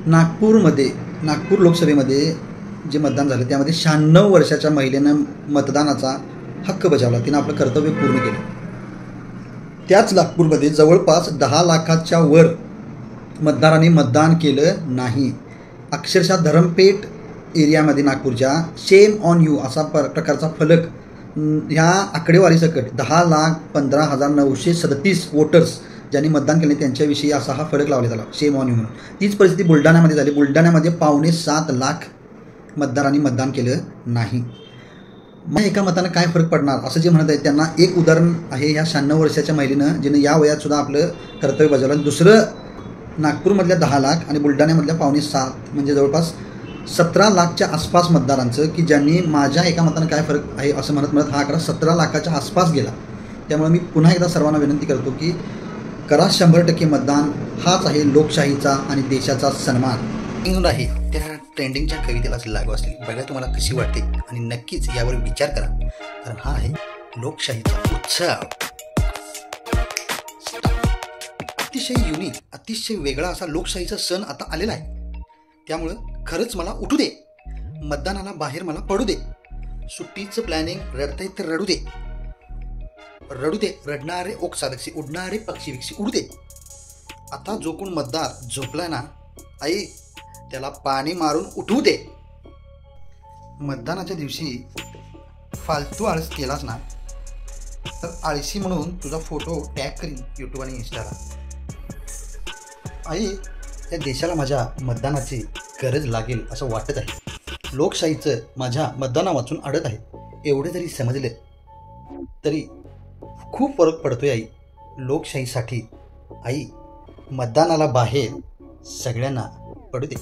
नागपूर लोकसभेमध्ये जे मतदान झालं त्यामध्ये 96 वर्षाच्या महिलेनं मतदानाचा हक्क बजावला. तिनं आपलं कर्तव्य पूर्ण केलं. त्याच नागपूरमध्ये जवळपास 10 लाखाच्या वर मतदारांनी मतदान केलं नाही. अक्षरशः धरमपेठ एरियामध्ये नागपूरच्या शेम ऑन यू असा प्रकारचा फलक ह्या आकडेवारीसकट 10,15,937 वोटर्स ज्यांनी मतदान केले त्यांच्याविषयी असा हा फलक लावण्यात आला, शेम ऑन यू म्हणून. तीच परिस्थिती बुलढाण्यामध्ये झाली. बुलढाण्यामध्ये 5.25 लाख मतदारांनी मतदान केलं नाही. मग एका मतानं काय फरक पडणार असं जे म्हणत आहेत त्यांना एक उदाहरण आहे ह्या 96 वर्षाच्या महिलेनं जिनं या वयात सुद्धा आपलं कर्तव्य बजावलं. दुसरं नागपूरमधल्या 10 लाख आणि बुलढाण्यामधल्या 5.25 म्हणजे जवळपास 17 लाखच्या आसपास मतदारांचं की ज्यांनी माझ्या एका मतानं काय फरक आहे असं म्हणत हा आकडा 17 लाखाच्या आसपास गेला. त्यामुळे मी पुन्हा एकदा सर्वांना विनंती करतो की करा 100% मतदान. हाच आहे लोकशाहीचा आणि देशाचा सन्मान आहे. त्या ट्रेंडिंगच्या कवितेलाच लागू असतील. बघा तुम्हाला कशी वाटते आणि नक्कीच यावर विचार करा, कारण हा आहे लोकशाहीचा उत्सव. अतिशय युनिक, अतिशय वेगळा असा लोकशाहीचा सण आता आलेला आहे. त्यामुळं खरंच मला उठू दे, मतदानाला बाहेर मला पडू दे. सुट्टीचं प्लॅनिंग रडतंय तर रडू दे, रडू दे. रडणारे ओक साधकशी, उडणारे पक्षी विक्षी उडू दे. आता जो कोण मतदार झोपलाय ना आई, त्याला पाणी मारून उठवू दे. मतदानाच्या दिवशी फालतू आळस केलास ना तर आळशी म्हणून तुझा फोटो टॅग करीन यूट्यूब आणि इंस्टाला. आई, या देशाला माझ्या मतदानाची गरज लागेल असं वाटत आहे. लोकशाहीचं माझ्या मतदाना वाचून अडत आहे. एवढे जरी समजले तरी खूप फरक पडतोय आई लोकशाहीसाठी. आई, मतदानाला बाहेर सगळ्यांना पडू दे.